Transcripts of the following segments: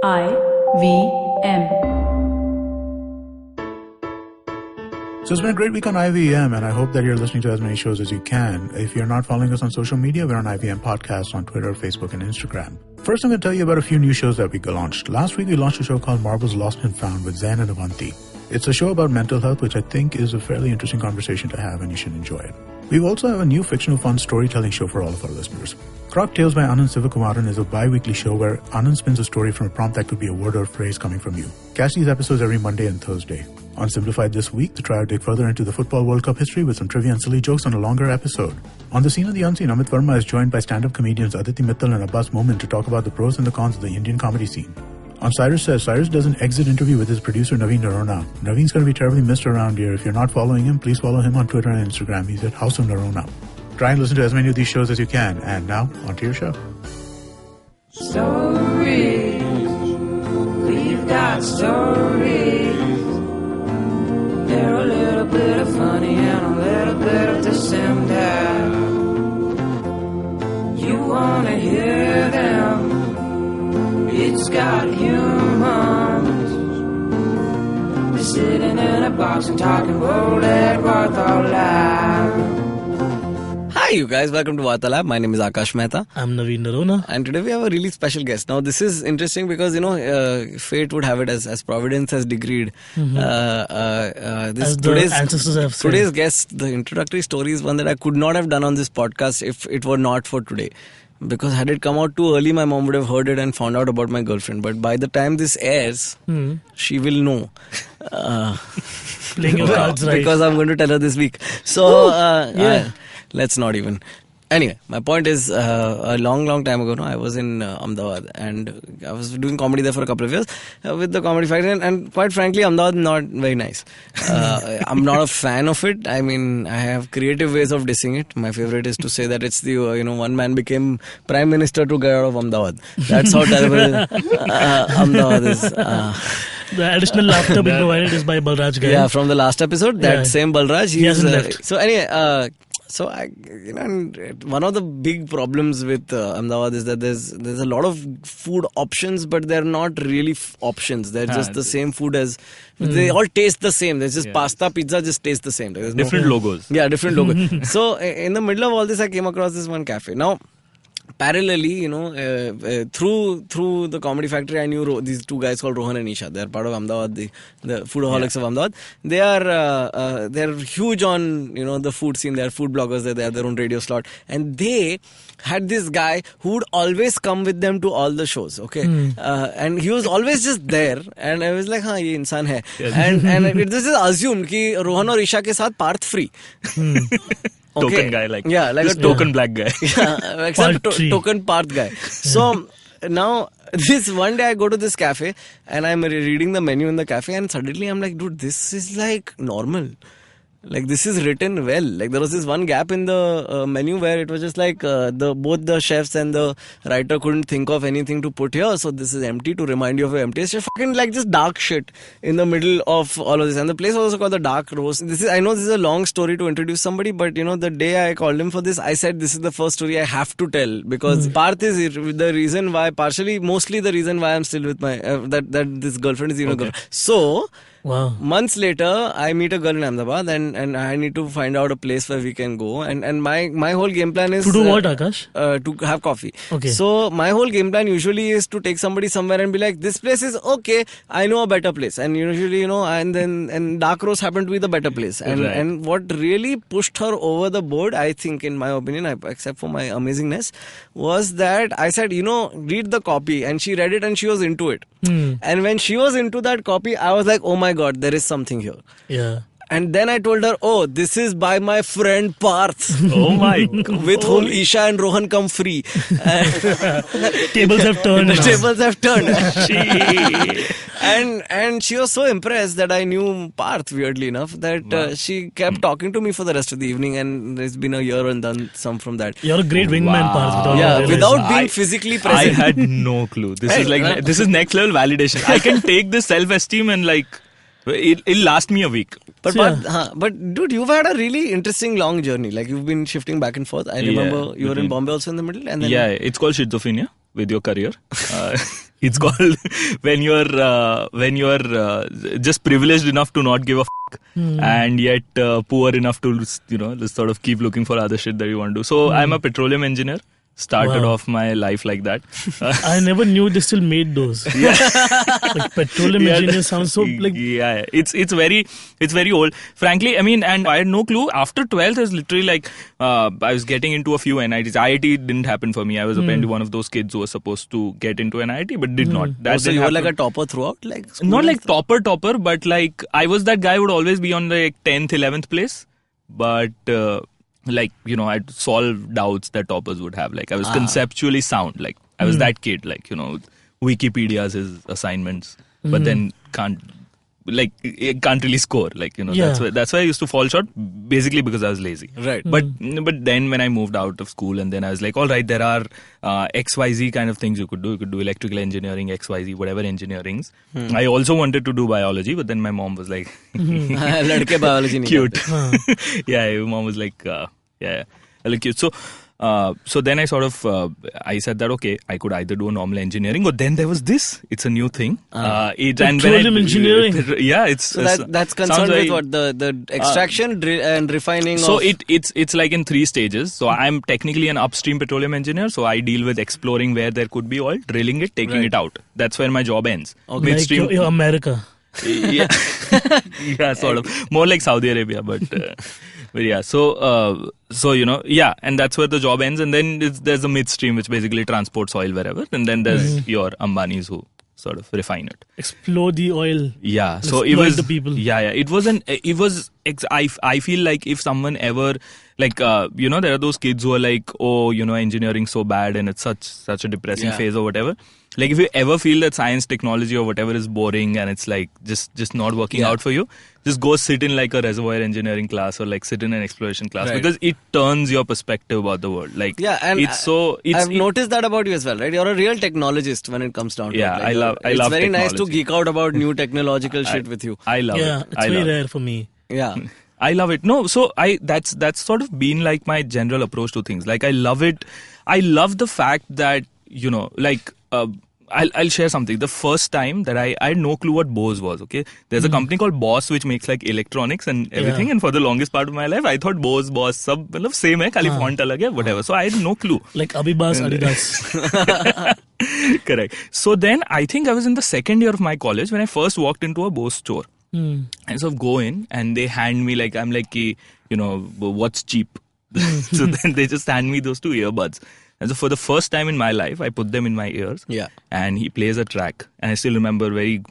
IVM. So it's been a great week on IVM, and I hope that you're listening to as many shows as you can. If you're not following us on social media, we're on IVM Podcast on Twitter, Facebook, and Instagram. First, I'm going to tell you about a few new shows that we launched. Last week, we launched a show called Marbles Lost and Found with Zain and Avanti. It's a show about mental health, which I think is a fairly interesting conversation to have, and you should enjoy it. We also have a new fictional fun storytelling show for all of our listeners. Croc Tales by Anand Sivakumaran is a bi-weekly show where Anand spins a story from a prompt that could be a word or phrase coming from you. Catch these episodes every Monday and Thursday. On Simplified this week, the trio dig further into the Football World Cup history with some trivia and silly jokes on a longer episode. On The Scene of the Unseen, Amit Verma is joined by stand-up comedians Aditi Mittal and Abbas Momin to talk about the pros and the cons of the Indian comedy scene. On Cyrus Says, Cyrus does an exit interview with his producer Navin. Navin's going to be terribly missed around here. If you're not following him, please follow him on Twitter and Instagram. He's at House of Narona. Try and listen to as many of these shows as you can. And now, on to your show. Stories. We've got stories. They're a little bit of funny and a little bit of dissenter. You want to hear them. It's got humans. They're sitting in a box and talking roll at Varta Lab. Hi you guys, welcome to Varta Lab. My name is Aakash Mehta. I'm Navin. And today we have a really special guest. Now this is interesting because, fate would have it as Providence has decreed. As the ancestors have said. Today's guest, the introductory story is one that I could not have done on this podcast if it were not for today. Because had it come out too early, my mom would have heard it and found out about my girlfriend. But by the time this airs, she will know. Playing your cards right. Because I'm going to tell her this week. So, let's not even. Anyway, my point is, a long time ago, I was in Ahmedabad and I was doing comedy there for a couple of years with the Comedy Factory, and quite frankly, Ahmedabad not very nice. I'm not a fan of it. I mean, I have creative ways of dissing it. My favorite is to say that it's the, one man became Prime Minister to get out of Ahmedabad. That's how terrible Ahmedabad is. The additional laughter being provided is by Balraj guy. Yeah, from the last episode, that same Balraj. He hasn't left. So anyway, so one of the big problems with Ahmedabad is that there's a lot of food options, but they're not really options. They're just the same food as they all taste the same. There's just pasta, pizza, just taste the same. There's different logos. Yeah, different logos. So in the middle of all this, I came across this one cafe. Now, parallelly, through the Comedy Factory, I knew these two guys called Rohan and Isha. They're part of Ahmedabad, the foodaholics of Ahmedabad. They're huge on the food scene. They're food bloggers. They have their own radio slot, and they had this guy who would always come with them to all the shows. Okay, and he was always just there, and I was like, "हाँ ये इंसान है," and it was just assumed कि Rohan और Isha के साथ Parth free. Token guy, like a token black guy. Yeah, except token Parth guy. So now this one day I go to this cafe and I'm reading the menu in the cafe, and suddenly I'm like, dude, this is like normal. Like, this is written well. Like, there was this one gap in the menu where it was just like both the chefs and the writer couldn't think of anything to put here, so this is empty to remind you of your empty. It's just fucking like just dark shit in the middle of all of this. And the place was also called the Dark Rose. I know this is a long story to introduce somebody, but the day I called him for this, I said this is the first story I have to tell, because Parth is the reason why, mostly the reason why I'm still with my that this girlfriend is even a girl. So. Wow. Months later, I meet a girl in Ahmedabad, and I need to find out a place where we can go. And my whole game plan is... To do what, Aakash? To have coffee. Okay. So, my whole game plan usually is to take somebody somewhere and be like, this place is okay, I know a better place. And usually, and Dark Rose happened to be the better place. And what really pushed her over the board, I think, in my opinion, except for my amazingness, was that I said, read the copy. And she read it and she was into it. And when she was into that copy, I was like, oh my God, there is something here. Yeah. And then I told her, oh, this is by my friend Parth. Oh my God. With whom Isha and Rohan come free. Tables have turned. The tables have turned. And she was so impressed that I knew Parth, weirdly enough, that she kept talking to me for the rest of the evening, and it's been a year and done some from that. You're a great wingman, Parth. Without being physically present. I had no clue. This is next level validation. I can take this self-esteem and it'll last me a week. But dude, you've had a really interesting long journey. Like, you've been shifting back and forth. I remember you were in Bombay also in the middle. And then it's called schizophrenia. with your career. It's called when you're just privileged enough to not give a and yet poor enough to just sort of keep looking for other shit that you want to do. So I'm a petroleum engineer. Started off my life like that. I never knew they still made those. Yeah. Like petroleum engineer sounds so like. Yeah, it's very old. Frankly, I mean, and I had no clue. After 12th, I was literally like, I was getting into a few NITs. IIT didn't happen for me. I was apparently one of those kids who was supposed to get into an IIT, but did not. That so you were like a topper throughout, like school? Not like topper, but like I was that guy who would always be on the 10th, 11th place, but. Like, I'd solve doubts that toppers would have. Like, I was conceptually sound. Like, I was that kid. Like, Wikipedia's his assignments, but then can't really score. Like, that's why I used to fall short, basically because I was lazy. Right. But then when I moved out of school, and then I was like, all right, there are XYZ kind of things you could do. You could do electrical engineering, XYZ, whatever engineerings. I also wanted to do biology, but then my mom was like, ladke biology nahi cute. karte. Yeah, my mom was like, yeah, like cute. So then I sort of, I said that, okay, I could either do a normal engineering, but then there was this. It's a new thing. Petroleum engineering. Yeah, it's... So that's concerned with what? The extraction and refining so of... it's like in 3 stages. So I'm technically an upstream petroleum engineer. So I deal with exploring where there could be oil, drilling it, taking it out. That's where my job ends. Okay. Midstream... Like you're America. Yeah. Yeah, sort of. More like Saudi Arabia, but yeah. So and that's where the job ends. And then there's a midstream which basically transports oil wherever, and then there's your Ambanis who sort of refine it. Explore the oil. Yeah. So Exploit it was the people. Yeah. I feel like if someone ever like there are those kids who are like, oh, engineering so bad and it's such a depressing phase or whatever. Like if you ever feel that science, technology or whatever is boring and it's like just not working out for you, just go sit in like a reservoir engineering class or like sit in an exploration class because it turns your perspective about the world. Like and I've noticed that about you as well, right? You're a real technologist when it comes down to it. Like I love it's very technology. Nice to geek out about new technological shit with you. I love it. Yeah, it's very rare for me. Yeah. I love it. No, so that's sort of been like my general approach to things. Like I love it. I love the fact that, I'll share something. The first time that I had no clue what Bose was, okay? There's a company called Bose which makes like electronics and everything. And for the longest part of my life, I thought Bose, sab same hai, khali font alag hai, whatever. So I had no clue. Like Abibas, Adidas. Correct. So then I think I was in the second year of my college when I first walked into a Bose store. And so go in and they hand me like, I'm like, what's cheap? So then they just hand me those 2 earbuds. And so for the first time in my life, I put them in my ears. Yeah. And he plays a track. And I still remember very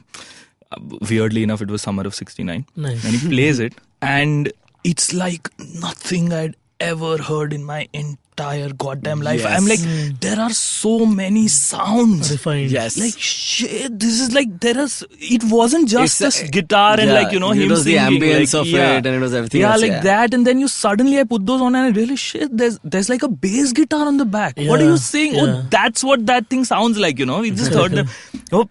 weirdly enough, it was summer of 69. Nice. And he plays it. And it's like nothing I'd ever heard in my entire goddamn life. Yes. I'm like, there are so many sounds. Refined. Yes. Like, shit, this is like, it wasn't just this guitar and like, him it was singing. The ambience like, of it and it was everything else. That. And then I put those on and I realized, shit, there's like a bass guitar on the back. Yeah. What are you saying? Yeah. Oh, that's what that thing sounds like, We just heard them.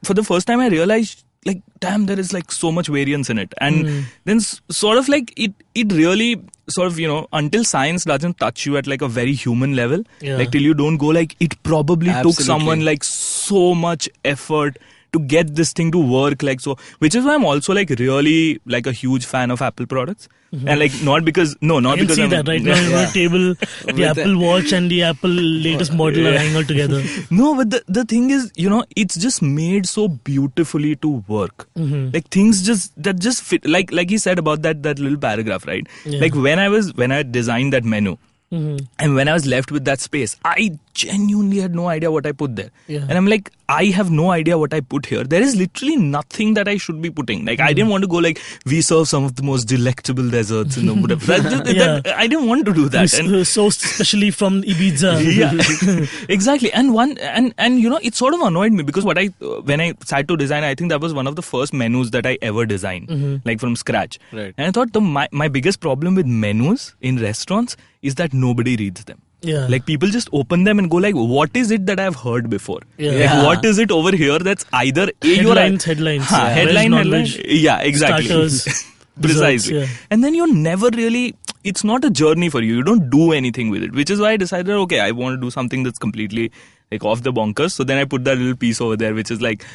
For the first time I realized, like, damn, there is like so much variance in it. And then sort of like it really sort of, until science doesn't touch you at like a very human level, like till you don't go like, it probably took someone like so much effort to get this thing to work like so, which is why I'm also like really like a huge fan of Apple products. And like not because I can see that right now on the table, the Apple Watch and the Apple latest model are hanging out together. No, but the thing is, it's just made so beautifully to work. Like things that just fit. Like he said about that little paragraph, right? Yeah. Like when I designed that menu, and when I was left with that space, I genuinely had no idea what I put there. Yeah. And I'm like, I have no idea what I put here. There is literally nothing that I should be putting. Like, I didn't want to go like, we serve some of the most delectable desserts in the whatever. I didn't want to do that. And so especially from Ibiza. Yeah, exactly. And it sort of annoyed me because when I started to design, I think that was one of the first menus that I ever designed, like from scratch. Right. And I thought my biggest problem with menus in restaurants is that nobody reads them. Yeah. Like people just open them and go like, what is it that I've heard before? Yeah. Like what is it over here that's either headlines. Headline. Yeah, exactly. Starters. Precisely. Yeah. And then you're never really, it's not a journey for you. You don't do anything with it, which is why I decided, okay, I want to do something that's completely like off the bonkers. So then I put that little piece over there, which is like,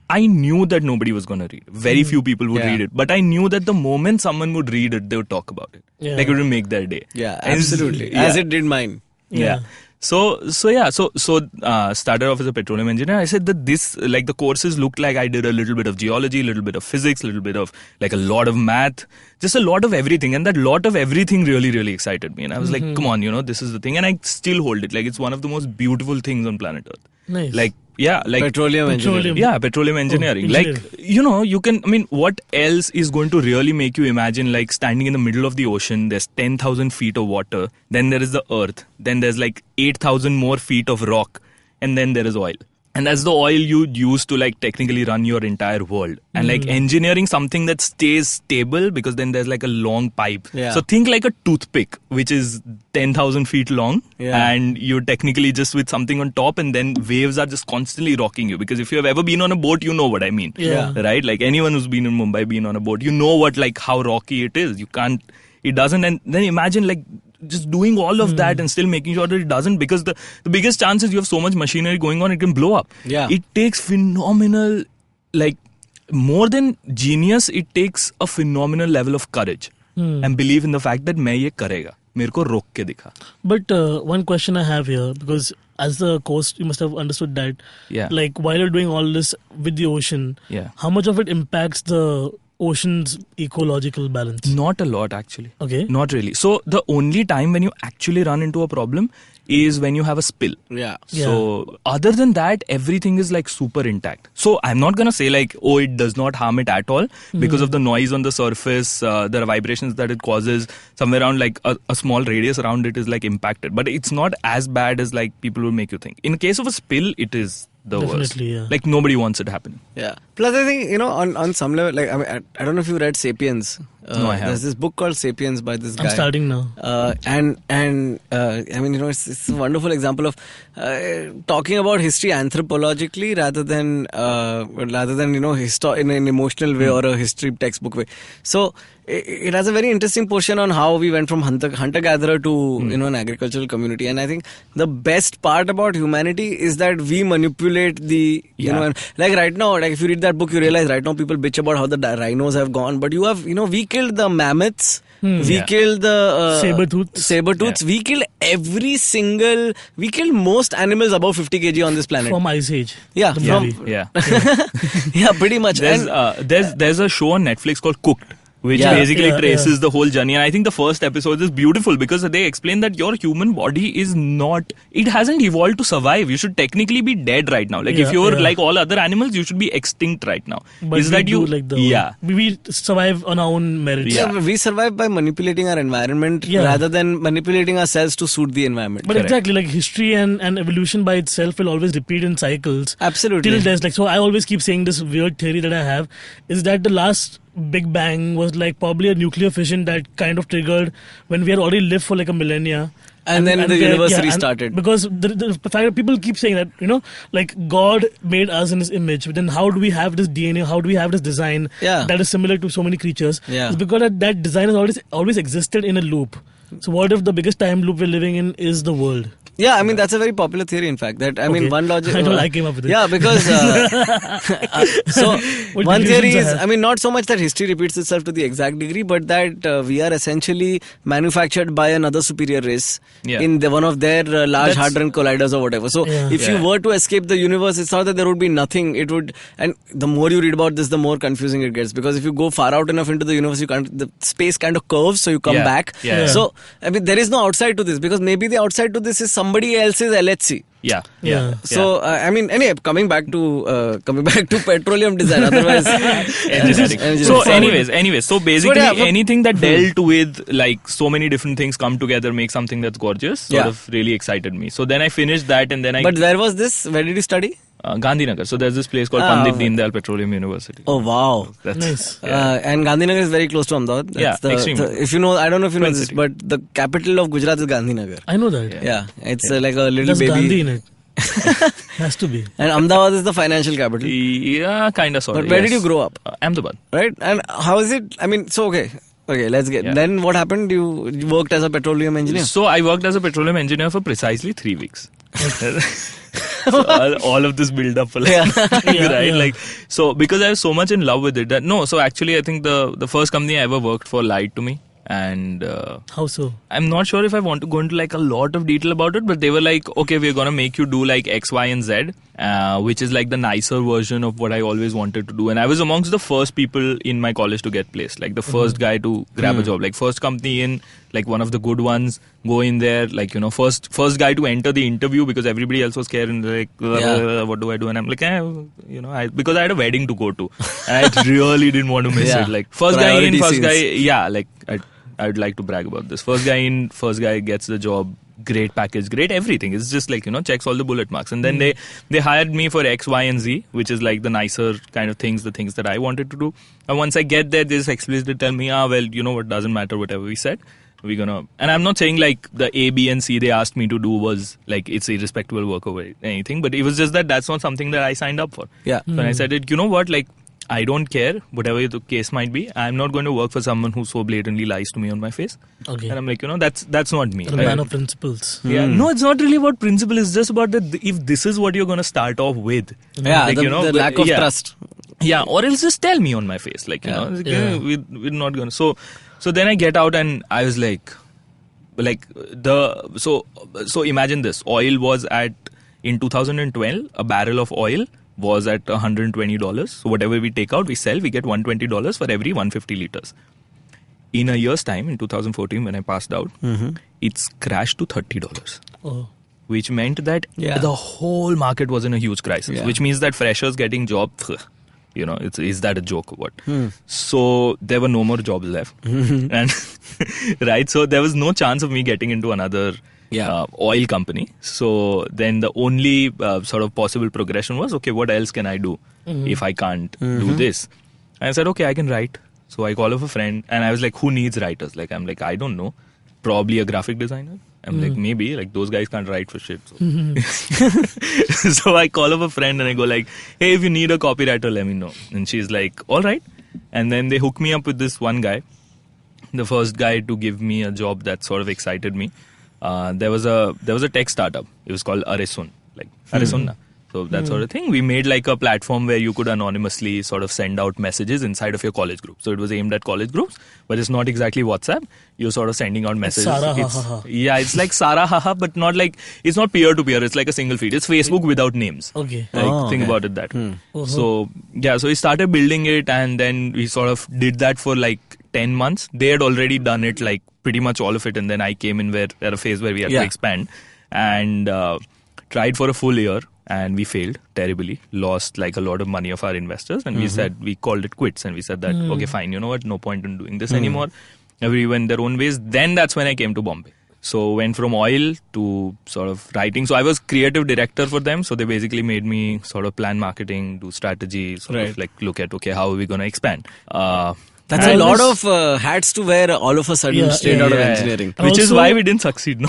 I knew that nobody was going to read it. Very few people would read it. But I knew that the moment someone would read it, they would talk about it. Yeah. Like it would make their day. Yeah, absolutely. As it did mine. Yeah. So started off as a petroleum engineer. I said that this, like the courses looked like I did a little bit of geology, a little bit of physics, a little bit of like a lot of math, just a lot of everything. And that lot of everything really, really excited me. And I was like, come on, this is the thing. And I still hold it. Like it's one of the most beautiful things on planet Earth. Nice. Like petroleum engineering. Yeah, petroleum engineering. You can, what else is going to really make you imagine like standing in the middle of the ocean, there's 10,000 feet of water, then there is the earth, then there's like 8,000 more feet of rock, and then there is oil. And that's the oil you use to like technically run your entire world. And like engineering something that stays stable, because then there's like a long pipe. Yeah. So think like a toothpick, which is 10,000 feet long. Yeah. And you're technically just with something on top, and then waves are just constantly rocking you. Because if you have ever been on a boat, you know what I mean. Yeah. Right? Like anyone who's been in Mumbai, been on a boat, you know what, like how rocky it is. It doesn't. And then imagine like just doing all of that and still making sure that it doesn't, because the biggest chance is you have so much machinery going on, it can blow up. Yeah. It takes phenomenal, like more than genius, it takes a phenomenal level of courage and belief in the fact that मैं ये करेगा, मेरे को रोक के दिखा. But one question I have here, because as the course, you must have understood that, like while you're doing all this with the ocean, how much of it impacts the ocean's ecological balance? Not a lot, actually. Okay. Not really. So the only time when you actually run into a problem is when you have a spill. Yeah. So other than that, everything is like super intact. So I'm not gonna say like, oh, it does not harm it at all because of the noise on the surface, the vibrations that it causes. Somewhere around like a small radius around it is like impacted, but it's not as bad as like people will make you think. In case of a spill, it is the worst. Yeah. Like nobody wants it happening. Yeah. Plus, I think on some level, like I don't know if you read *Sapiens*. No, I have. There's this book called *Sapiens* by this guy. I'm starting now. And it's a wonderful example of talking about history anthropologically rather than in an emotional way or a history textbook way. So it has a very interesting portion on how we went from hunter-gatherer to an agricultural community. And I think the best part about humanity is that we manipulate the like right now, like if you read that book, you realize right now people bitch about how the rhinos have gone, but we killed the mammoths. We killed the saber-tooths. Yeah. We killed most animals above 50 kg on this planet. From Ice Age. Yeah. Yeah, pretty much. There's a show on Netflix called Cooked, which basically traces the whole journey. And I think the first episode is beautiful because they explain that your human body it hasn't evolved to survive. You should technically be dead right now. Like if you're like all other animals, you should be extinct right now. But we survive on our own merit. Yeah, we survive by manipulating our environment rather than manipulating ourselves to suit the environment. But exactly, like history and evolution by itself will always repeat in cycles. Absolutely. Till there's so I always keep saying this weird theory that I have is that the last Big Bang was like probably a nuclear fission that kind of triggered when we had already lived for like a millennia. And then the universe restarted. Because the fact that people keep saying that, like God made us in his image. But then how do we have this DNA? How do we have this design that is similar to so many creatures? Yeah. It's because that design has always existed in a loop. So what if the biggest time loop we're living in is the world? Yeah, I mean, that's a very popular theory, in fact. That one logic... I came up with it. Yeah, because... one theory is, not so much that history repeats itself to the exact degree, but that we are essentially manufactured by another superior race in one of their large hadron colliders or whatever. So, if you were to escape the universe, it's not that there would be nothing. It would... And the more you read about this, the more confusing it gets. Because if you go far out enough into the universe, the space kind of curves, so you come back. Yeah. So, there is no outside to this, because maybe the outside to this is somebody else's LHC. Yeah. So anyway, coming back to petroleum design. Otherwise, engineering. So anyways, so basically anything that dealt with like so many different things come together, make something that's gorgeous. Sort of really excited me. So then I finished that, and then But where was this? Where did you study? Gandhinagar. So there's this place called Pandit Deendayal Petroleum University. Oh wow, that's nice. And Gandhinagar is very close to Ahmedabad. That's if you know, I don't know if you know this, but the capital of Gujarat is Gandhinagar. I know that. Yeah, it's like a little There's baby. Gandhi in it. Has to be. And Ahmedabad is the financial capital. Yeah, kind of sort of. But where did you grow up? Ahmedabad. Right. And how is it? Okay, let's get. Then what happened? You worked as a petroleum engineer. So I worked as a petroleum engineer for precisely 3 weeks. So all of this build up for so because I was so much in love with it so actually I think the first company I ever worked for lied to me. And how so? I'm not sure if I want to go into like a lot of detail about it, but they were like, okay, we're gonna make you do like X, Y, and Z, which is like the nicer version of what I always wanted to do. And I was amongst the first people in my college to get placed, like the first guy to grab a job, like first company in, like one of the good ones, go in there, like, you know, first guy to enter the interview because everybody else was scared and like, what do I do? And I'm like, you know, because I had a wedding to go to, and I really didn't want to miss it. Like first Priority guy in, first scenes. guy, like I'd like to brag about this. First guy in, first guy gets the job, great package, great everything. It's just like, you know, checks all the bullet marks. And then they hired me for X, Y, and Z, which is like the nicer kind of things, the things that I wanted to do. And once I get there, they just explicitly tell me, well, you know what, doesn't matter, whatever we said. We're gonna, and I'm not saying like the A, B, and C they asked me to do was like it's irrespectable work or anything, but it was just that's not something that I signed up for. Yeah. So I said it, you know what, like, I don't care, whatever the case might be. I'm not going to work for someone who so blatantly lies to me on my face. Okay. And I'm like, you know, that's not me. A man of principles. Yeah. No, it's not really about principle. It's just about if this is what you're going to start off with. Yeah, like, the lack of trust. Yeah, or else just tell me on my face. Like, you know, we're not going to. So then I get out and I was like so imagine this. Oil was in 2012, a barrel of oil was at $120. So whatever we take out, we sell, we get $120 for every 150 liters. In a year's time, in 2014, when I passed out, it's crashed to $30. Oh. Which meant that the whole market was in a huge crisis. Which means that freshers getting jobs, you know, is that a joke or what? So there were no more jobs left. And right, so there was no chance of me getting into another oil company. So then the only sort of possible progression was, okay, what else can I do if I can't do this? And I said, okay, I can write. So I call up a friend and I was like, who needs writers? Like, I'm like, I don't know. Probably a graphic designer. I'm like, maybe, like those guys can't write for shit. So. So I call up a friend and I go like, hey, if you need a copywriter, let me know. And she's like, all right. And then they hook me up with this one guy, the first guy to give me a job that sort of excited me. There was a tech startup. It was called Arisun, like Arisun. So that sort of thing. We made like a platform where you could anonymously sort of send out messages inside of your college group. So it was aimed at college groups, but it's not exactly WhatsApp. You're sort of sending out messages. It's like Sara haha, but not like, it's not peer to peer. It's like a single feed. It's Facebook without names. Okay. Like think about it that. So so we started building it and then we sort of did that for like 10 months. They had already done it, like pretty much all of it. And then I came in at a phase where we had to expand and tried for a full year. And we failed terribly, lost like a lot of money of our investors. And we called it quits. And we said that, okay, fine, you know what, no point in doing this anymore. Everyone went their own ways. Then that's when I came to Bombay. So went from oil to sort of writing. So I was creative director for them. So they basically made me sort of plan marketing, do strategy, sort of like look at, okay, how are we going to expand? That's a lot of hats to wear all of a sudden straight out of engineering. Which is why we didn't succeed. No?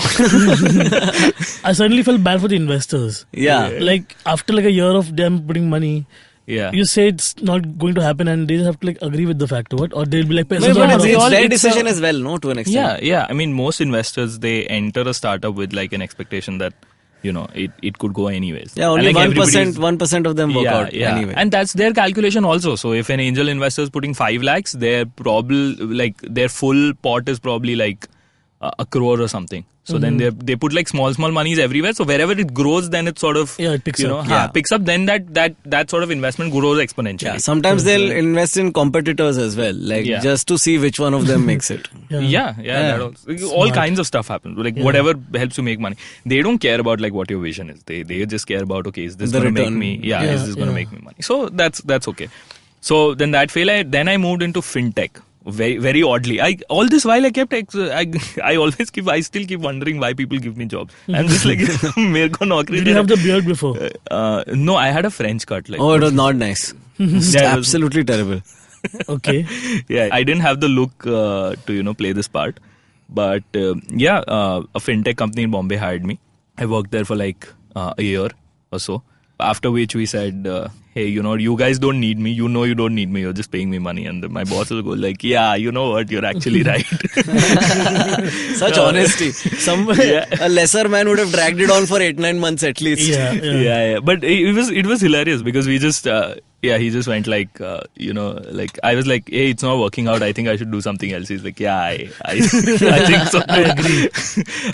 I suddenly felt bad for the investors. Yeah. Like after like a year of them putting money, you say it's not going to happen and they just have to like agree with the fact of it, or they'll be like, but it's their decision as well, no, to an extent. Yeah. I mean, most investors, they enter a startup with like an expectation that, you know, it could go anyways. Yeah, only like 1% of them work out anyway. And that's their calculation also. So if an angel investor is putting 5 lakhs, their full pot is probably like a crore or something. So then they put like small monies everywhere. So wherever it grows, then it sort of it picks up. Picks up. Then that sort of investment grows exponentially. Yeah, sometimes they'll invest in competitors as well, like just to see which one of them makes it. That also, all kinds of stuff happens. Like whatever helps you make money. They don't care about like what your vision is. They just care about, okay, is this going to make me? Is this going to make me money? So that's okay. So then that failed. Then I moved into fintech. Very, very oddly. All this while I still keep wondering why people give me jobs. I'm just like, did you have the beard before? No, I had a French cut. Like, it was not nice. It's absolutely terrible. Okay. I didn't have the look to play this part. But a fintech company in Bombay hired me. I worked there for like a year or so. After which we said, hey, you guys don't need me. You don't need me. You're just paying me money. And my boss will go like, yeah, you know what? You're actually right. Such honesty. A lesser man would have dragged it on for 8-9 months at least. Yeah. But it was hilarious because we just... he just went like, like I was like, hey, it's not working out. I think I should do something else. He's like, yeah, I think so.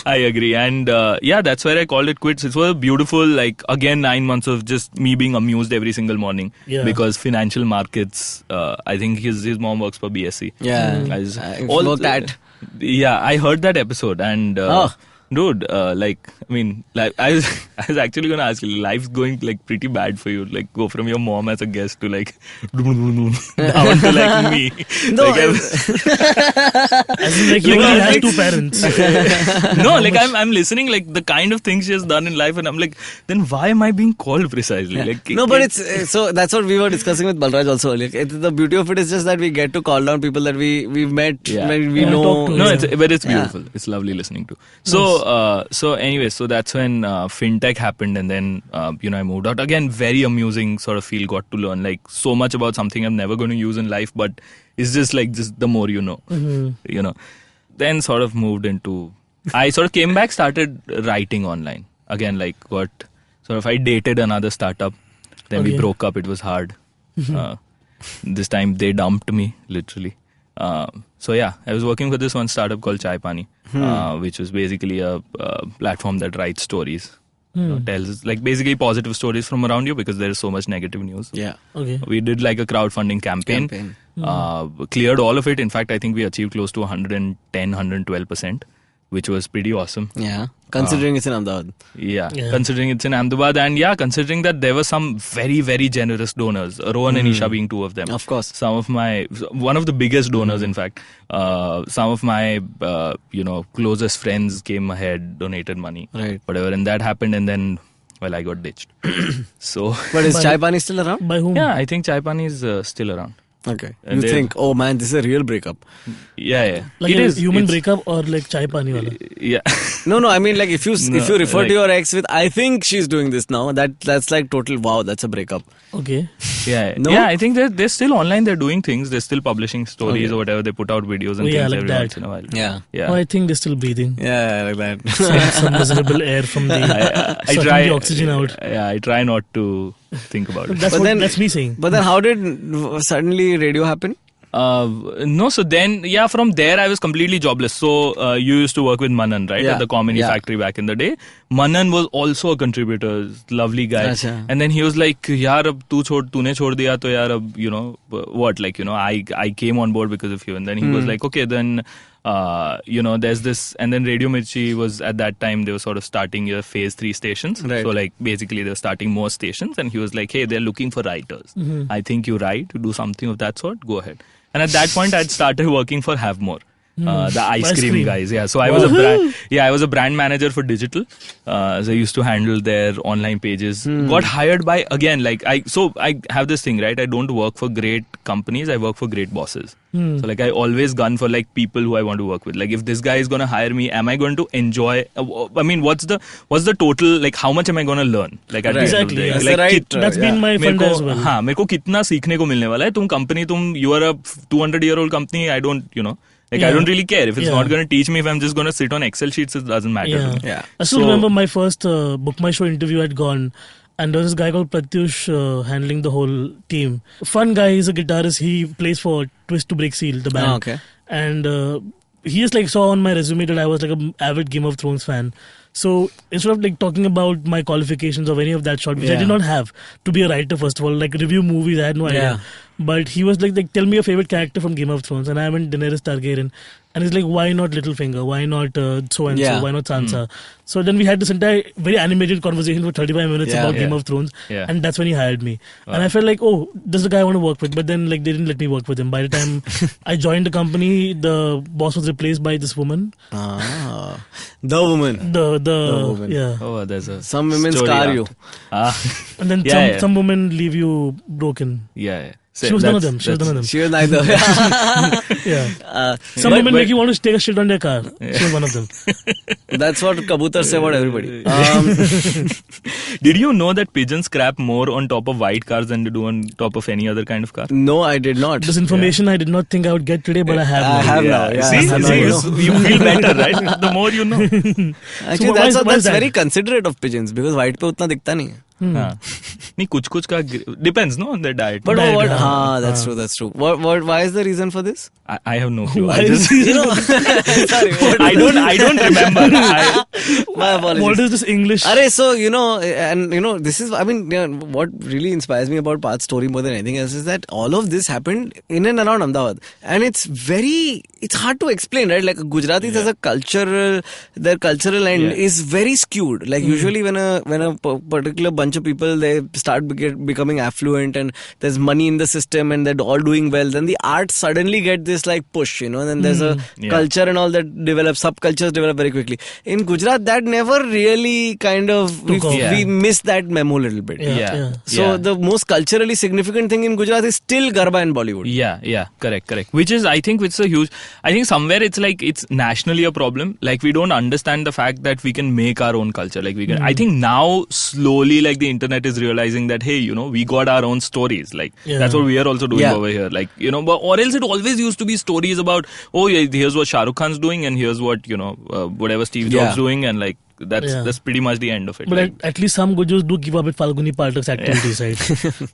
I agree. And that's where I called it quits. It was beautiful, like again, 9 months of just me being amused every single morning because financial markets, I think his mom works for BSc. Yeah. I heard that episode and... Dude, I was actually going to ask you, life's going like pretty bad for you. Like, go from your mom as a guest to like down to like me. No, as in like you only have two parents. No, like I'm listening like the kind of things she has done in life, and I'm like, then why am I being called precisely? Like, no, but it's so that's what we were discussing with Balraj also earlier. The beauty of it is just that we get to call down people that we've met, we know. No, but it's beautiful. It's lovely listening to. So anyway, so that's when fintech happened, and then I moved out again. Very amusing sort of feel. Got to learn like so much about something I'm never going to use in life, but it's just the more you know, Then sort of moved into. I sort of came back, started writing online again. Like I dated another startup, then we broke up. It was hard. This time they dumped me literally. I was working for this one startup called Chai Pani, which was basically a platform that writes stories. Tells like basically positive stories from around you because there is so much negative news. Yeah. Okay. We did like a crowdfunding campaign. Cleared all of it. In fact, I think we achieved close to 112%, which was pretty awesome. Yeah. Considering it's in Ahmedabad. Yeah. Considering it's in Ahmedabad, and considering that there were some very, very generous donors, Rohan and Isha being two of them. Of course. One of the biggest donors, in fact. Some of my, closest friends came ahead, donated money. Right. Whatever. And that happened, and then, I got ditched. So. But is Chai Pani still around? By whom? Yeah, I think Chai Pani is still around. Okay. You think, oh man, this is a real breakup. Yeah. Like it is human breakup or like Chai Pani wala? Yeah. No, I mean like if you refer to your ex with, I think she's doing this now, that's like total wow, that's a breakup. Okay. Yeah. No? Yeah, I think they're still online, they're doing things, they're still publishing stories or whatever, they put out videos and things like every that. once in a while. Yeah. Oh, I think they're still breathing. Yeah, like that. Some miserable air from the sucking the oxygen out. Yeah, I try not to think about it. That's me saying. But then how did suddenly radio happen? No, so then, from there I was completely jobless. So, you used to work with Manan, right? At the Comedy Factory back in the day. Manan was also a contributor, lovely guy. Achha. And then he was like, yaar, ab tune chhod diya, to yaar, ab, what? Like, I came on board because of you. And then he was like, okay, then, there's this, and then Radio Mirchi was at that time, they were sort of starting your phase 3 stations. Right. So like basically they're starting more stations, and he was like, hey, they're looking for writers. I think you write, you do something of that sort, go ahead. And at that point I'd started working for Have More. The ice cream guys, So I was a brand manager for digital. So I used to handle their online pages. Got hired by, again, like I have this thing, right? I don't work for great companies, I work for great bosses. So like I always gun for like people who I want to work with. Like if this guy is going to hire me, am I going to enjoy? I mean, what's the total, like how much am I going to learn? Like at exactly. the end of the day. Like, that's been my fund as well. हाँ, मेरे को कितना सीखने को मिलने वाला है? You are a 200-year-old company. I don't, I don't really care. If it's not going to teach me, if I'm just going to sit on Excel sheets, it doesn't matter to me. Yeah. I still remember my first Book My Show interview had gone, and there was this guy called Pratyush handling the whole team. Fun guy, he's a guitarist. He plays for Twist to Break Seal, the band. Oh, okay. And he just like saw on my resume that I was like an avid Game of Thrones fan. So instead of like talking about my qualifications or any of that sort, which I did not have to be a writer, first of all, like review movies, I had no idea. But he was like, tell me your favorite character from Game of Thrones, and I went Daenerys Targaryen. And he's like, why not Littlefinger? Why not so-and-so? Why not Sansa? So then we had this entire very animated conversation for 35 minutes about Game of Thrones. Yeah. And that's when he hired me. And I felt like, oh, this is the guy I want to work with. But then like they didn't let me work with him. By the time I joined the company, the boss was replaced by this woman. The woman. The woman. Yeah. Oh, there's some women story scar out. you. And then some women leave you broken. Yeah. She was none of them. She She was neither. Yeah. Some women make you want to take a shit on their car. She was one of them. That's what Kabutar say about everybody. Did you know that pigeons crap more on top of white cars than they do on top of any other kind of car? No, I did not. This information I did not think I would get today, but I have now. I have now. Yeah. See, you feel better, right? The more you know. Actually, so that's very considerate of pigeons because white पे उतना दिखता नहीं है. नहीं कुछ का depends on their diet. But that's true. Why is the reason for this? I have no clue. Sorry, I don't remember. My apologies. What is this English? So this is, I mean, what really inspires me about Parth's story more than anything else is that all of this happened in and around Ahmedabad, and it's hard to explain, right? Like Gujaratis as a cultural, their cultural end is very skewed. Like usually when a particular bunch of people, they start becoming affluent and there's money in the system and they're all doing well, then the arts suddenly get this like push, and then there's a culture and all that develops, subcultures develop very quickly. In Gujarat, that never really kind of, we miss that memo a little bit. So the most culturally significant thing in Gujarat is still Garba and Bollywood. Yeah, correct. Which is, I think it's a huge, I think somewhere it's like, it's nationally a problem. Like we don't understand the fact that we can make our own culture. Like we can, I think now slowly like the internet is realizing that, hey, we got our own stories. Like that's what we are also doing over here. Like, but, or else it always used to be stories about, oh yeah, here's what Shah Rukh Khan's doing and here's what, whatever Steve Jobs doing, and like that's pretty much the end of it. But like, at least some Gujus do keep up with Falguni Pathak's activities, right?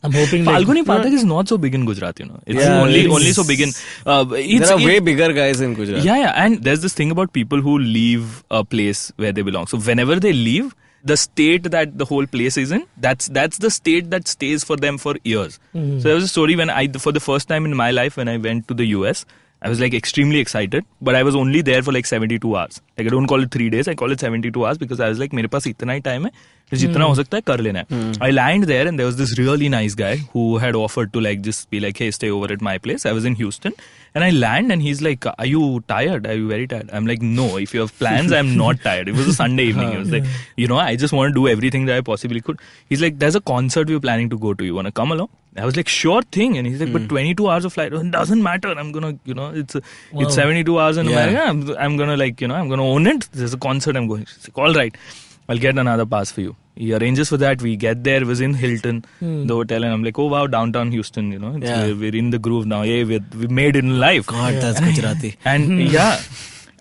I'm hoping Falguni Pathak is not so big in Gujarat, It's only so big in... there are way bigger guys in Gujarat. Yeah, and there's this thing about people who leave a place where they belong. So whenever they leave, the state that the whole place is in, that's the state that stays for them for years. So there was a story when for the first time in my life, when I went to the US, I was like extremely excited, but I was only there for like 72 hours. Like I don't call it 3 days, I call it 72 hours because I was like, मेरे पास इतना ही time है, जितना हो सकता है कर लेना है. I land there and there was this really nice guy who had offered to like just be like, hey, stay over at my place. I was in Houston and I land and he's like, are you tired? Are you very tired? I'm like, no, if you have plans, I'm not tired. It was a Sunday evening. He was like, I just want to do everything that I possibly could. He's like, there's a concert we're planning to go to. You want to come along? I was like, sure thing. And he's like, but 22 hours of flight, it doesn't matter. I'm going to, it's 72 hours in America. I'm going to like, I'm going to own it. There's a concert I'm going. He's like, all right, I'll get another pass for you. He arranges for that. We get there. It was in Hilton, the hotel. And I'm like, oh wow, downtown Houston, we're in the groove now. Yeah, we made it in life. God, that's Gujarati. And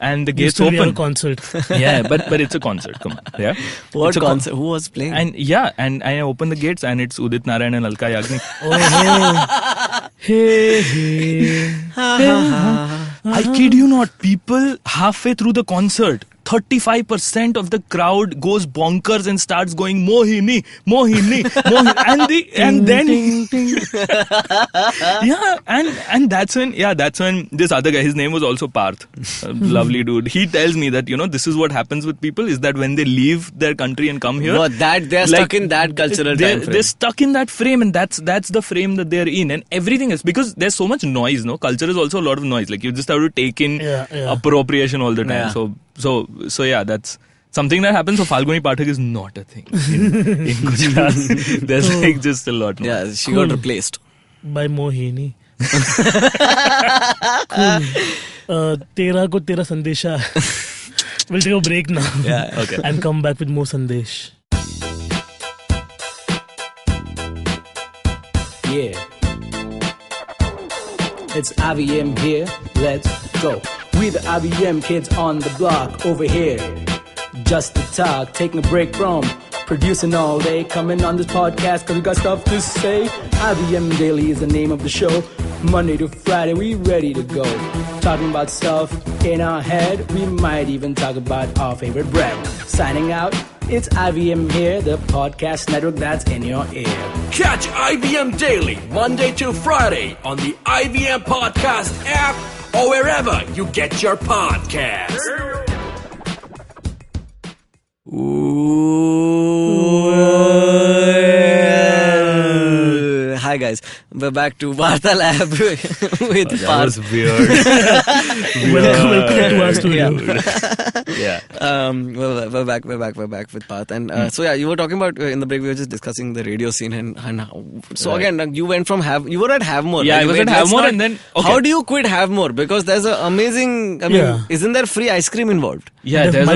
and the gates open. A concert. But it's a concert. Come on. Yeah. What concert? Who was playing? And I open the gates and it's Udit Narayan and Alka Yagnik. Hey. I kid you not, people halfway through the concert, 35% of the crowd goes bonkers and starts going Mohini, and then and that's when this other guy, his name was also Parth, lovely dude. He tells me that this is what happens with people, is that when they leave their country and come here, they're stuck in that cultural time frame. They're stuck in that frame, and that's the frame that they're in, and everything is because there's so much noise. Culture is also a lot of noise. Like you just have to take in appropriation all the time. So yeah, that's something that happens. So Falguni Pathak is not a thing in Gujarat. There's like just a lot more. Yeah, she got replaced by Mohini. Tera ko tera sandesha. We'll take a break now. Okay. And come back with more sandesh. Yeah. It's IVM here. Let's go. We the IVM kids on the block over here. Just to talk, taking a break from producing all day, coming on this podcast cause we got stuff to say. IVM Daily is the name of the show. Monday to Friday, we ready to go. Talking about stuff in our head. We might even talk about our favorite bread. Signing out, it's IVM here, the podcast network that's in your ear. Catch IVM Daily, Monday to Friday on the IVM Podcast app or wherever you get your podcasts. Hi guys, we're back to Varta Lab with Parth. That was weird. Welcome to our studio. We're back with Parth. And so you were talking about in the break, we were just discussing the radio scene and how. So again, you went from you were at Havemore. Yeah, right? I was at Havemore and then. Okay. How do you quit Havemore? Because there's an amazing. I mean, isn't there free ice cream involved? Yeah, there's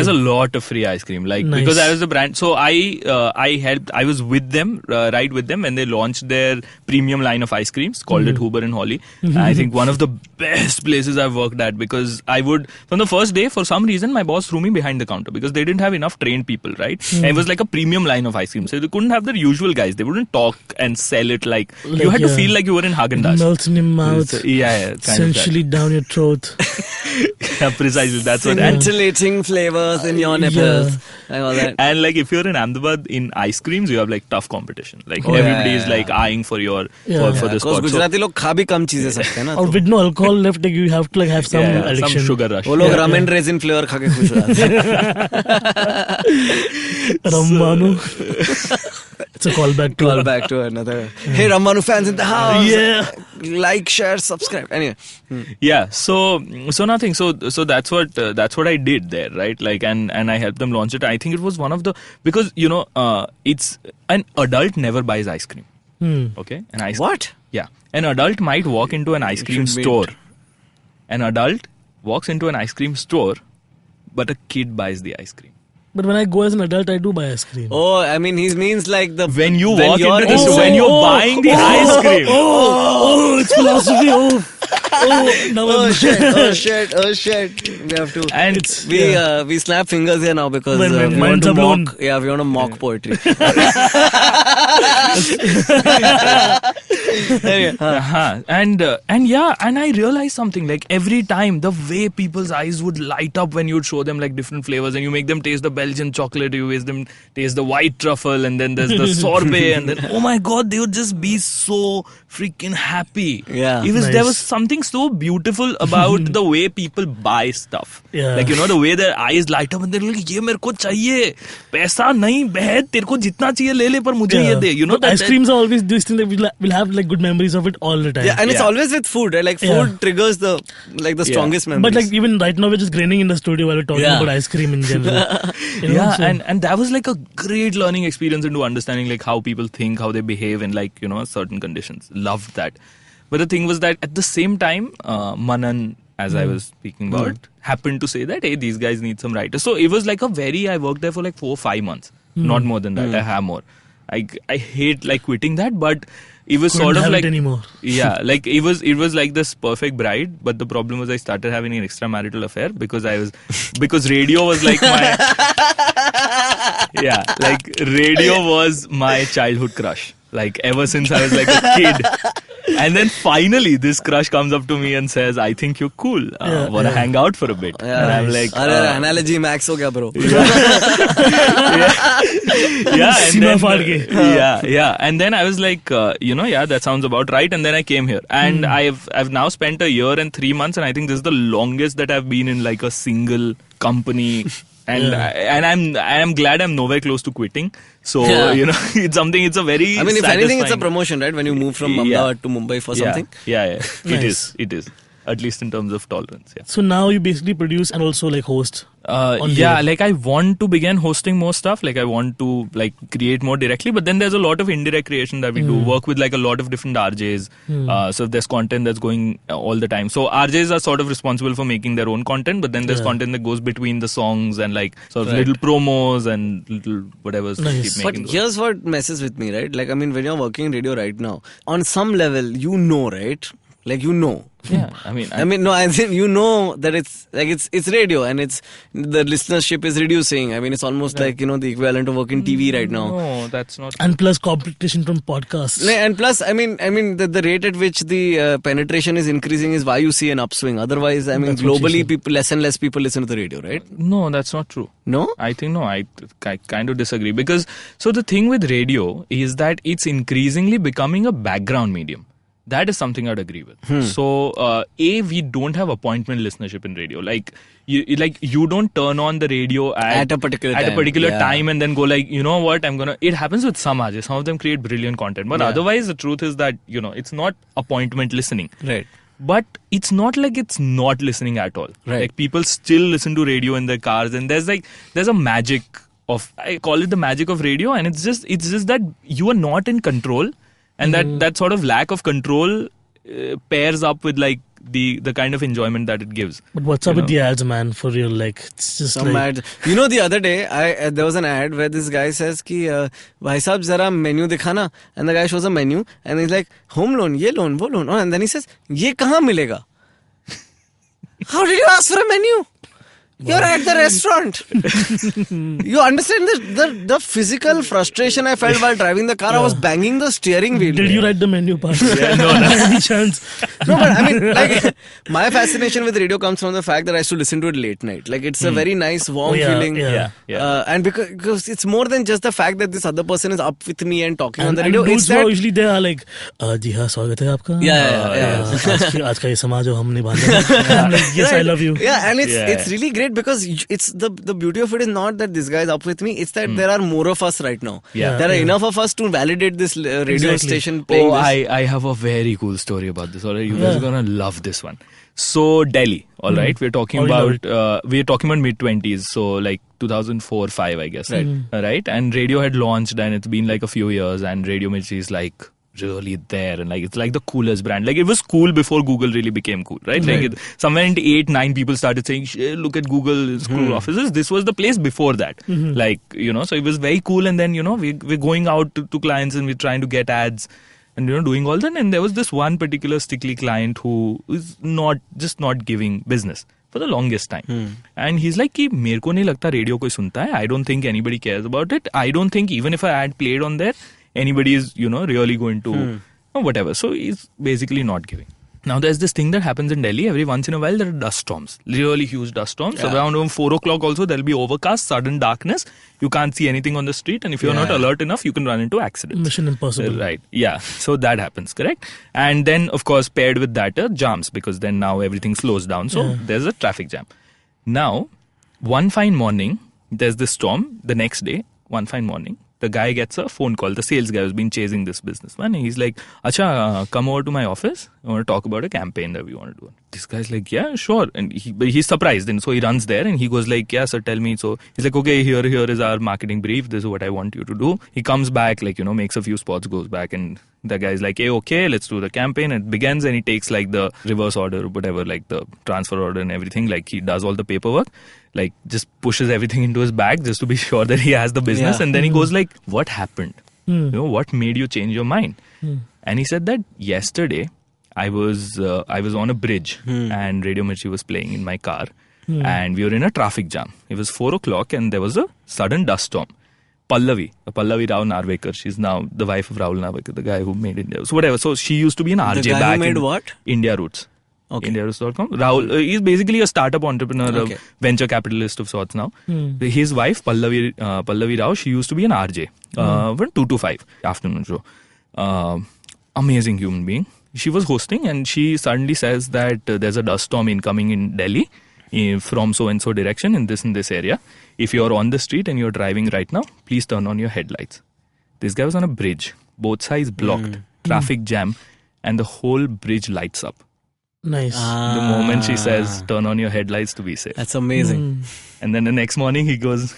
a lot of free ice cream. Like because I was the brand, so I helped. I was with them, right with them, and they launched their premium line of ice creams called it Huber and Holly. I think one of the best places I've worked at, because I would, from the first day, for some reason my boss threw me behind the counter because they didn't have enough trained people, right? And it was like a premium line of ice cream, so they couldn't have the usual guys. They wouldn't talk and sell it like you had to feel like you were in Haagen-Dazs. Melts in your mouth. Essentially down your throat. Yeah, precisely. That's what. Scintillating flavors in your nipples and all that. And like if you're in Ahmedabad in ice creams, you have like tough competition. Like everybody is like eyeing for your for this spot. Because Gujarati log kha bhi kam cheeze sakte hain na. Or with no alcohol left, like you have to like have some addiction. Some sugar rush. वो लोग rum and raisin flavor खा के खुश हो जाते हैं. Rammanu. It's a callback to another. Hey, Rammanu fans in the house. Yeah. Like, share, subscribe. Anyway. Yeah. So nothing. So that's what I did there, right? Like, and I helped them launch it. I think it was one of the, because it's an adult never buys ice cream. Okay. What? Yeah. An adult might walk into an ice cream store. An adult walks into an ice cream store, but a kid buys the ice cream. But when I go as an adult, I do buy ice cream. Oh, I mean, he means like when you're buying the ice cream. It's philosophy. Oh shit. We have to. And we snap fingers here now because we want to mock. Yeah, we want to mock poetry. And I realized something, like every time the way people's eyes would light up when you'd show them like different flavors, and you make them taste the Belgian chocolate, you make them taste the white truffle, and then there's the sorbet, and then oh my god, they would just be so freaking happy. Yeah, there was something so beautiful about the way people buy stuff. Yeah. Like the way their eyes light up and they're like, "ये मेरे को चाहिए, पैसा नहीं बहन, तेरे को जितना चाहिए ले ले पर मुझे ये दे." But ice creams are always this thing that we'll have like good memories of it all the time. Yeah, and it's always with food, right? Like food triggers the strongest memories. But like even right now we're just grinning in the studio while we're talking about ice cream in general. And that was like a great learning experience into understanding like how people think, how they behave in like certain conditions. Loved that. But the thing was that at the same time, Manan, as I was speaking about, happened to say that, hey, these guys need some writers. So it was like I worked there for like 4 or 5 months. Not more than that. I have more. I hate like quitting that, but it was sort of like anymore. Yeah, like it was like this perfect bride, but the problem was I started having an extramarital affair because radio was like my radio was my childhood crush. Like ever since I was like a kid. And then finally this crush comes up to me and says, "I think you're cool. Wanna hang out for a bit?" Yeah, and I'm like, analogy max ho gaya, bro. And then I was like, that sounds about right. And then I came here, and I've now spent 1 year and 3 months, and I think this is the longest that I've been in like a single company. And I am glad I'm nowhere close to quitting. So it's something. It's a very. I mean, if anything, it's a promotion, right? When you move from Ahmedabad to Mumbai for something. Yeah. Nice. It is. At least in terms of tolerance. Yeah. So now you basically produce and also like host. Like I want to begin hosting more stuff. Like I want to like create more directly, but then there's a lot of indirect creation that we do. Work with like a lot of different RJs. So there's content that's going all the time. So RJs are sort of responsible for making their own content, but then there's content that goes between the songs and like sort of little promos and little whatever. Nice. But here's what messes with me, right? Like I mean, when you're working in radio right now, on some level, right? Like Yeah, I mean, that it's like it's radio and it's the listenership is reducing. I mean, it's almost like the equivalent of working TV right now. No, that's not. And plus competition from podcasts. And plus, I mean the rate at which the penetration is increasing is why you see an upswing. Otherwise, I mean, globally, less and less people listen to the radio, right? No, that's not true. No, I think no. I kind of disagree because the thing with radio is that it's increasingly becoming a background medium. That is something I'd agree with. So, we don't have appointment listenership in radio. Like you don't turn on the radio at a particular time and then go like, you know what, it happens with some RJs. Some of them create brilliant content. But otherwise, the truth is that, it's not appointment listening. Right. But it's not like it's not listening at all. Right. Like people still listen to radio in their cars, and there's a magic of, I call it the magic of radio, and it's just that you are not in control. And that sort of lack of control pairs up with like the kind of enjoyment that it gives. But what's up with the ads, man? For real, like it's just some ads. The other day there was an ad where this guy says ki bhai sahab zara menu dikhana, and the guy shows a menu and he's like, home loan, ye loan, wo loan, and then he says, ye kahan milega? How did you ask for a menu? You're at the restaurant. You understand the physical frustration I felt while driving the car. I was banging the steering wheel. Did you write the menu part? No. Any chance? No, but I mean, like, my fascination with radio comes from the fact that I used to listen to it late night. Like, it's a very nice, warm feeling. And because it's more than just the fact that this other person is up with me and talking on the radio. Dudes who usually they are like, जी हाँ, स्वागत है आपका. आज का ये समाज हो हम निभाने. Yes, I love you. Yeah, and it's really great. Because it's the beauty of it is not that this guy is up with me, it's that there are more of us right now. There are enough of us to validate this radio station playing this. I have a very cool story about this. Alright, you guys are gonna love this one. So Delhi, all right, we're talking about mid-20s, so like 2004-5, I guess, right? And radio had launched, and it's been like a few years, and Radio Mirchi is like really there, and like it's like the coolest brand. Like it was cool before Google really became cool, right? Like somewhere in 8-9 people started saying, look at Google's cool offices. This was the place before that. Like, so it was very cool. And then, we're going out to clients and we're trying to get ads and, doing all that. And there was this one particular stickly client who is not giving business for the longest time. And he's like, मेरे को नहीं लगता radio कोई सुनता है. I don't think anybody cares about it. I don't think even if an ad played on there, anybody is, really going to whatever. So he's basically not giving. Now there's this thing that happens in Delhi. Every once in a while there are dust storms. Really huge dust storms. So around 4 o'clock also there'll be overcast, sudden darkness. You can't see anything on the street. And if you're not alert enough, you can run into accidents. Mission impossible. Right. Yeah. So that happens, correct? And then, of course, paired with that are jams, because then now everything slows down. So there's a traffic jam. Now, one fine morning, there's this storm. The next day, one fine morning, the guy gets a phone call. The sales guy who's been chasing this businessman. And he's like, Acha, come over to my office. I want to talk about a campaign that we want to do. This guy's like, yeah, sure. And he's surprised. And so he runs there and he goes like, yeah, sir, tell me. So he's like, okay, here is our marketing brief. This is what I want you to do. He comes back, like, makes a few spots, goes back. And the guy's like, hey, okay, let's do the campaign. It begins and he takes like the reverse order, whatever, like the transfer order and everything. Like he does all the paperwork. Like just pushes everything into his bag just to be sure that he has the business. And then he goes like, what happened? What made you change your mind? And he said that yesterday I was on a bridge and Radio Mirchi was playing in my car and we were in a traffic jam. It was 4 o'clock and there was a sudden dust storm. Pallavi Rao Narvekar, she's now the wife of Rahul Narvekar, the guy who made India. So whatever. So she used to be an RJ the guy back who made in what? India Roots. Okay. IndiaRoots.com. Rahul, he's basically a startup entrepreneur, a venture capitalist of sorts now. His wife, Pallavi Rao, she used to be an RJ. 2 to 5 afternoon show. Amazing human being. She was hosting and she suddenly says that there's a dust storm incoming in Delhi from so-and-so direction in this area. If you're on the street and you're driving right now, please turn on your headlights. This guy was on a bridge. Both sides blocked. Traffic jam. And the whole bridge lights up. Nice. The moment she says, turn on your headlights to be safe. That's amazing. And then the next morning he goes,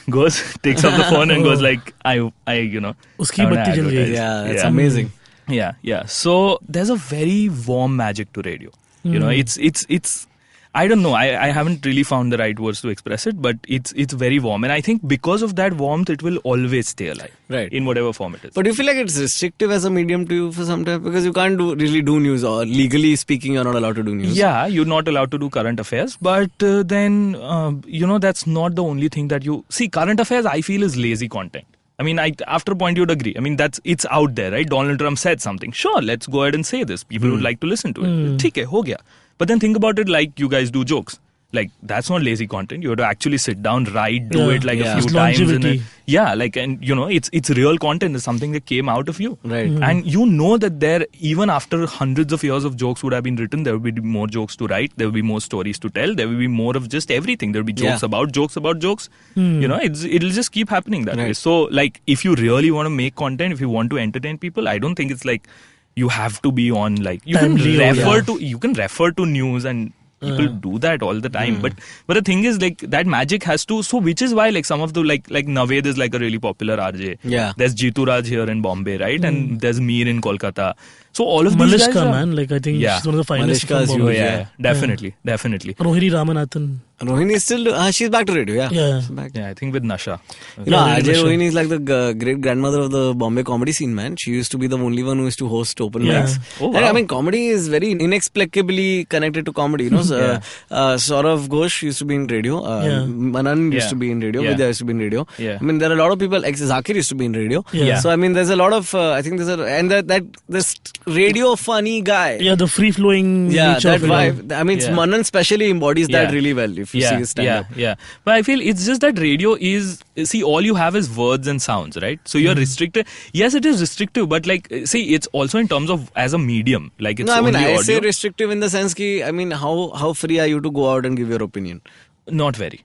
takes up the phone and goes like, Uski batti jal gayi. Yeah, that's amazing. Yeah. So there's a very warm magic to radio. It's I don't know. I haven't really found the right words to express it, but it's very warm. And I think because of that warmth, it will always stay alive. Right. In whatever form it is. But do you feel like it's restrictive as a medium to you for some time? Because you can't really do news, or legally speaking, you're not allowed to do news. Yeah, you're not allowed to do current affairs. But then, that's not the only thing that you... See, current affairs, I feel, is lazy content. I mean, after a point, you'd agree. I mean, it's out there, right? Donald Trump said something. Sure, let's go ahead and say this. People would like to listen to it. Theek hai, ho gaya. But then think about it like you guys do jokes. Like, that's not lazy content. You have to actually sit down, write, do it like a few times. It's real content. It's something that came out of you. Right. And you know that there, even after hundreds of years of jokes would have been written, there will be more jokes to write. There will be more stories to tell. There will be more of just everything. There will be jokes about jokes. It'll just keep happening that way. So, like, if you really want to make content, if you want to entertain people, I don't think it's like you have to be on, like, you can refer to news, and people do that all the time. But the thing is, like, that magic has to, so which is why, like, some of the, like Naved is like a really popular RJ. Yeah. There's Jitu Raj here in Bombay, right? And there's Mir in Kolkata. So all of these Malishka, guys man, like, I think she's one of the finest from Bombay. Definitely. Rohini Ramanathan. Rohini is still, she's back to radio, Yeah, I think with Nasha. Ajay Rohini is like the great grandmother of the Bombay comedy scene, man. She used to be the only one who used to host open mics. Oh, wow. And, I mean, comedy is very inexplicably connected to comedy. Saurav Ghosh used to be in radio. Manan used to be in radio. Vidya used to be in radio. I mean, there are a lot of people. Zakir used to be in radio. So, I mean, there's a lot of, I think this radio funny guy. Yeah, the free flowing. Yeah, that vibe. I mean, Manan specially embodies that really well. If you see his stand-up. But I feel it's just that radio is, see, all you have is words and sounds, right? So you're restricted. Yes, it is restrictive, but, like, see, it's also in terms of as a medium. Like, it's only audio. I say restrictive in the sense ki, I mean, how free are you to go out and give your opinion? Not very.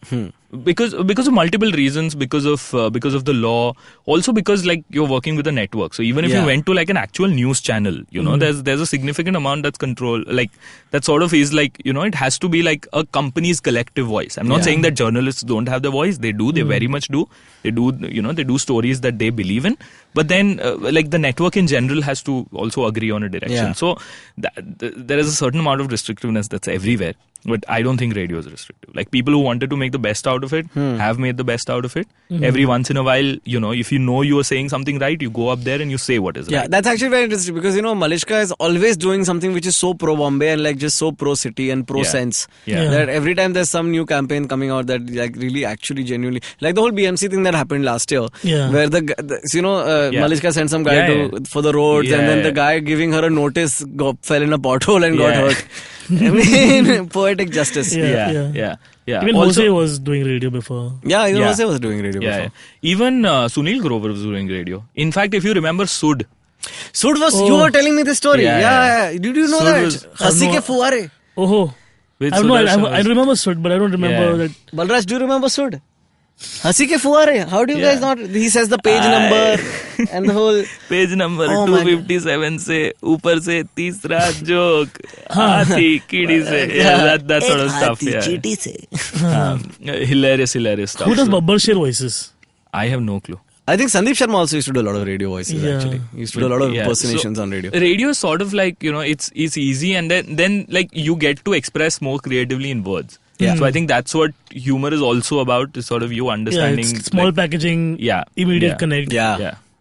Because of multiple reasons, because of the law, also because, like, you're working with a network. So even if you went to, like, an actual news channel, there's a significant amount that's control, like, that sort of is like, it has to be like a company's collective voice. I'm not saying that journalists don't have the voice. They do. They very much do. They do. They do stories that they believe in. But then, like, the network in general has to also agree on a direction. So there is a certain amount of restrictiveness that's everywhere. But I don't think radio is restrictive. Like, people who wanted to make the best out of it have made the best out of it. Every once in a while, if you are saying something right, you go up there and you say what is right. Yeah, that's actually very interesting because, Malishka is always doing something which is so pro-Bombay and, like, just so pro-city and pro-sense. That every time there's some new campaign coming out that, like, really actually genuinely, like the whole BMC thing that happened last year, where Malishka sent some guy for the roads, and then the guy giving her a notice fell in a pothole and got hurt. I mean, poetic justice. Yeah. Even Jose was doing radio before. Yeah, even Jose was doing radio before. Even Sunil Grover was doing radio. In fact, if you remember Sud was, you were telling me this story. Yeah. Did you know that? Hasi ke fuware. Oh. I remember Sud, but I don't remember that. Balraj, do you remember Sud? Hasi ke fuware. How do you guys not? He says the page number and the whole page number 257 se upar se teesra joke hathi kidi se that sort of stuff. Cheeti se. Hilarious stuff. Who does Babbar share voices? I have no clue. I think Sandeep Sharma also used to do a lot of radio voices. Actually, he used to do a lot of impersonations on radio. Radio is sort of like, it's easy, and then like you get to express more creatively in words. So I think that's what humor is also about, is sort of you understanding. It's small packaging, immediate connect.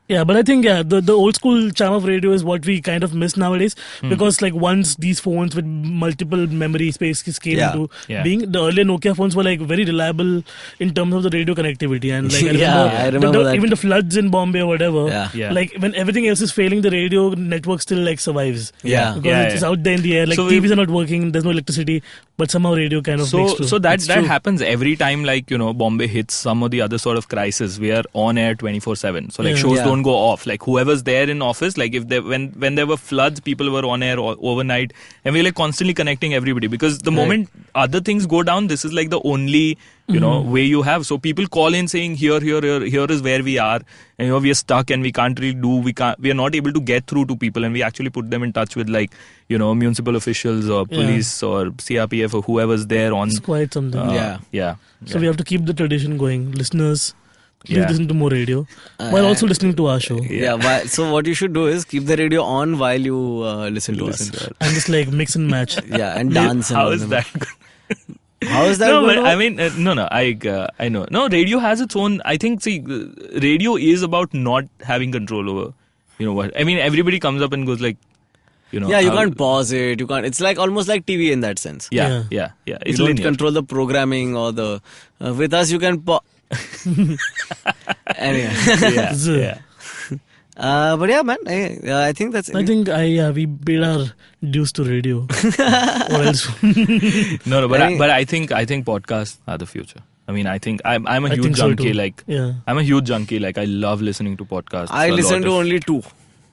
Yeah, but I think the old school charm of radio is what we kind of miss nowadays, because, like, once these phones with multiple memory spaces came into being, the earlier Nokia phones were, like, very reliable in terms of the radio connectivity, and, like, I remember that. Even the floods in Bombay or whatever, like, when everything else is failing, the radio network still, like, survives. Because it's out there in the air, like, so TVs are not working, there's no electricity, but somehow radio kind of makes So that happens every time, like, Bombay hits some of the other sort of crisis. We are on air 24/7. So, like, shows don't go off. Like, whoever's there in office, like, if when there were floods, people were on air overnight, and we're, like, constantly connecting everybody, because the moment other things go down, this is, like, the only way you have. So people call in saying here is where we are, and we are stuck and we can't really we are not able to get through to people, and we actually put them in touch with, like, municipal officials or police or CRPF or whoever's there on. It's quite something. So we have to keep the tradition going. Listeners, please listen to more radio while also listening to our show. So what you should do is keep the radio on while you listen to us. And just, like, mix and match. And dance. How is that? How is that? No, but I mean, I know. No, radio has its own. I think, radio is about not having control over, what. I mean, everybody comes up and goes, like, you can't pause it. You can't. It's like almost like TV in that sense. Yeah. It's you don't control the programming or the. With us, you can. Anyway. But yeah, man, I think that's. I think we paid our dues to radio, or else. No, but I think podcasts are the future. I mean, I think I'm a huge junkie. I'm a huge junkie. Like, I love listening to podcasts. I listen to only 2.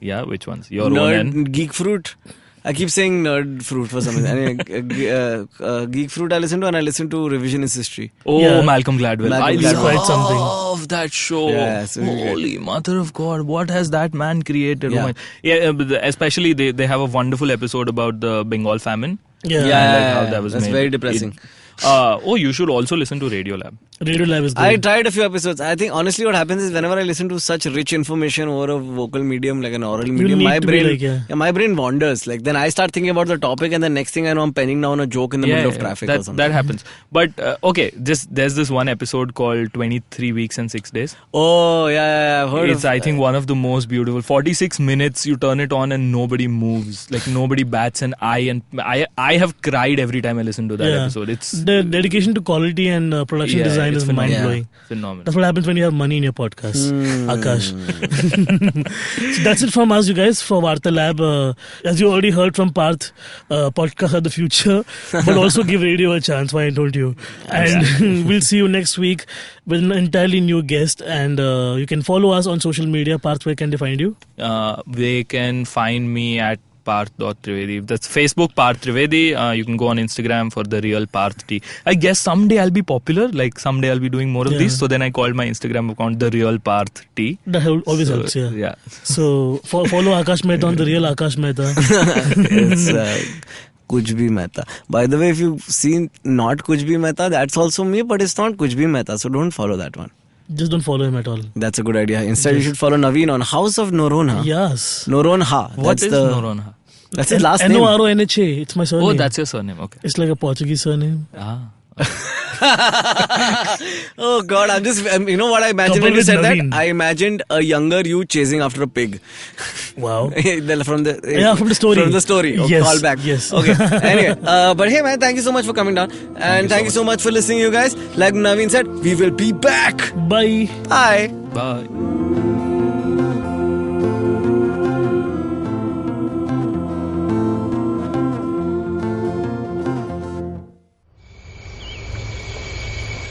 Yeah, which ones? Your Nerd, own and Geek Fruit. I keep saying Nerd Fruit for some reason. Geek Fruit I listen to, and I listen to Revisionist History. Oh, Malcolm Gladwell. I love that show. Yeah, Holy mother of God, what has that man created? Yeah. Especially they have a wonderful episode about the Bengal famine. Yeah, how that was that's made. very depressing. You should also listen to Radio Lab. Radio Lab is good. I tried a few episodes. I think honestly what happens is whenever I listen to such rich information over a vocal medium, like an oral medium, my brain wanders. Like, then I start thinking about the topic, and the next thing I know, I'm penning down a joke in the middle of traffic or something. That happens. But there's this one episode called 23 Weeks and 6 Days. Oh, yeah, I've heard It's, I think, one of the most beautiful. 46 minutes, you turn it on and nobody moves. Like, nobody bats an eye. And I have cried every time I listen to that episode. It's the dedication to quality and production design is mind-blowing. Phenomenal. That's what happens when you have money in your podcast. Aakash. So that's it from us, you guys, for Varta Lab. As you already heard from Parth, podcasts are the future, but also give radio a chance. Why don't you? And we'll see you next week with an entirely new guest. And you can follow us on social media. Parth, where can they find you? They can find me at Parth.Trivedi. That's Facebook, Parth Trivedi. You can go on Instagram for the real Parth T. I guess someday I'll be popular. Like, someday I'll be doing more of these. So then I called my Instagram account the real Parth T. That always helps, yeah. So follow Aakash Mehta on the real Aakash Mehta. It's Kuch Bhi Mehta. By the way, if you've seen not Kuch Bhi Mehta, that's also me, but it's not Kuch Bhi Mehta. So don't follow that one. Just don't follow him at all. That's a good idea. Instead, you should follow Navin on House of Noronha. Yes. Noronha. What is Noronha? That's his last name. Noronha. It's my surname. Oh, that's your surname. Okay. It's like a Portuguese surname. Oh God, I'm just, you know what I imagined when you said Navin. That? I imagined a younger you chasing after a pig. Wow. from the story. From the story. Okay, yes. Call back. Yes. Okay. Anyway, but hey man, thank you so much for coming down. And thank you so much for listening, you guys. Like Navin said, we will be back. Bye. Bye. Bye.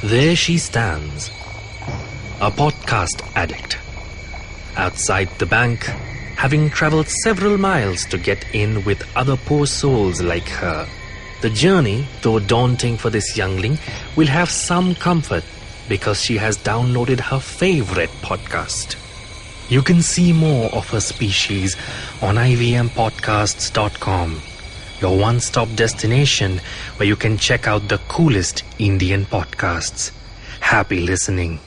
There she stands, a podcast addict. Outside the bank, having travelled several miles to get in with other poor souls like her. The journey, though daunting for this youngling, will have some comfort because she has downloaded her favourite podcast. You can see more of her species on ivmpodcasts.com. Your one-stop destination where you can check out the coolest Indian podcasts. Happy listening.